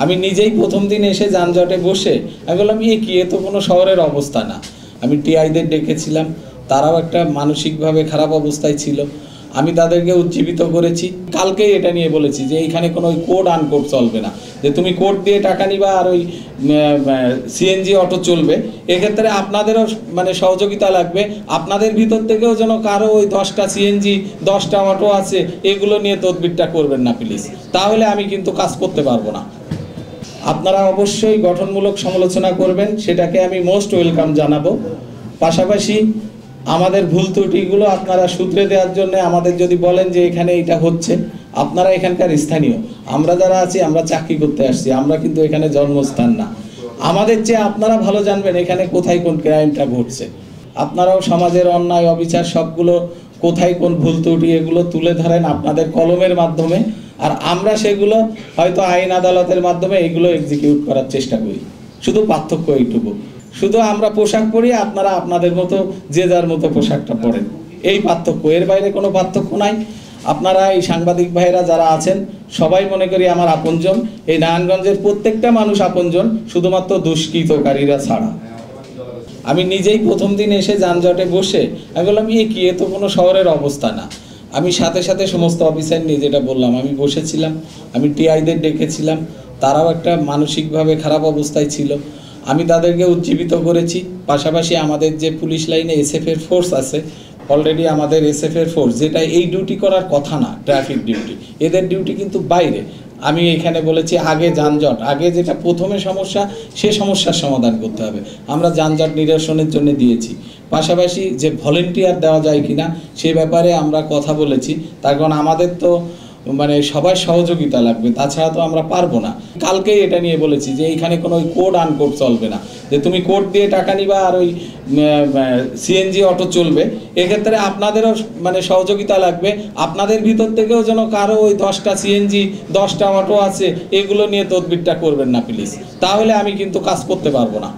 আমি নিজেই প্রথম দিন এসে যানজটে বসে আমি বললাম কি এ তো কোনো শহরের অবস্থা না। আমি টিআইদের ডেকেছিলাম, তারাও একটা মানসিকভাবে খারাপ অবস্থায় ছিল। আমি তাদেরকে উজ্জীবিত করেছি। কালকেই এটা নিয়ে বলেছি যে এইখানে কোনো ওই কোড আনকোড চলবে না, যে তুমি কোড দিয়ে টাকা নিবা আর ওই সিএনজি অটো চলবে। এক্ষেত্রে আপনাদেরও সহযোগিতা লাগবে। আপনাদের ভিতর থেকেও যেন কারো ওই 10টা সিএনজি 10টা অটো আছে এগুলো নিয়ে তদবিরটা করবেন না প্লিজ, তাহলে আমি কিন্তু কাজ করতে পারবো না। আপনারা অবশ্যই গঠনমূলক সমালোচনা করবেন, সেটাকে আমি মোস্ট ওয়েলকাম জানাবো। পাশাপাশি আমাদের ভুল ত্রুটিগুলো আপনারা শুধরে দেওয়ার জন্য আমাদের যদি বলেন যে এখানে এটা হচ্ছে, আপনারা এখানকার স্থানীয়, আমরা যারা আছি আমরা চাকরি করতে আসছি, আমরা কিন্তু এখানে জন্মস্থান না। আমাদের চেয়ে আপনারা ভালো জানবেন এখানে কোথায় কোন ক্রাইমটা ঘটছে। আপনারাও সমাজের অন্যায় অবিচার সবগুলো কোথায় কোন ভুল ত্রুটি এগুলো তুলে ধরেন আপনাদের কলমের মাধ্যমে, আর আমরা সেগুলো হয়তো আইন আদালতের মাধ্যমে এগুলো এক্সিকিউট করার চেষ্টা করি। শুধু পার্থক্য এইটুকু, শুধু আমরা পোশাক পরি, আপনারা আপনাদের মতো যে যার মতো পোশাকটা পরেন, এই পার্থক্য, এর বাইরে কোনো পার্থক্য নাই। আপনারা এই সাংবাদিক ভাইরা যারা আছেন সবাই মনে করি আমার আপনজন। এই নারায়ণগঞ্জের প্রত্যেকটা মানুষ আপনজন, শুধুমাত্র দুষ্কৃতকারীরা ছাড়া। আমি নিজেই প্রথম দিন এসে যানজটে বসে আমি বললাম কি এ তো কোনো শহরের অবস্থা না। আমি সাথে সাথে সমস্ত অফিসার নিয়ে যেটা বললাম, আমি বসেছিলাম, আমি টিআইদের ডেকেছিলাম, তারাও একটা মানসিকভাবে খারাপ অবস্থায় ছিল। আমি তাদেরকে উজ্জীবিত করেছি। পাশাপাশি আমাদের যে পুলিশ লাইনে এসএফের ফোর্স আছে, অলরেডি আমাদের এসএফের ফোর্স, যেটা এই ডিউটি করার কথা না, ট্রাফিক ডিউটি, এদের ডিউটি কিন্তু বাইরে। আমি এখানে বলেছি আগে যানজট, আগে যেটা প্রথমে সমস্যা সে সমস্যার সমাধান করতে হবে। আমরা যানজট নিরসনের জন্য দিয়েছি। পাশাপাশি যে ভলেন্টিয়ার দেওয়া যায় কিনা সে ব্যাপারে আমরা কথা বলেছি, তার কারণ আমাদের তো সবাই সহযোগিতা লাগবে, তাছাড়া তো আমরা পারবো না। কালকেই এটা নিয়ে বলেছি যে এইখানে কোনো ওই কোড আনকোড চলবে না, যে তুমি কোড দিয়ে টাকা নিবা আর ওই সিএনজি অটো চলবে। এক্ষেত্রে আপনাদেরও সহযোগিতা লাগবে। আপনাদের ভিতর থেকেও যেন কারো ওই 10টা সিএনজি 10টা অটো আছে এগুলো নিয়ে তদবিরটা করবেন না প্লিজ, তাহলে আমি কিন্তু কাজ করতে পারবো না।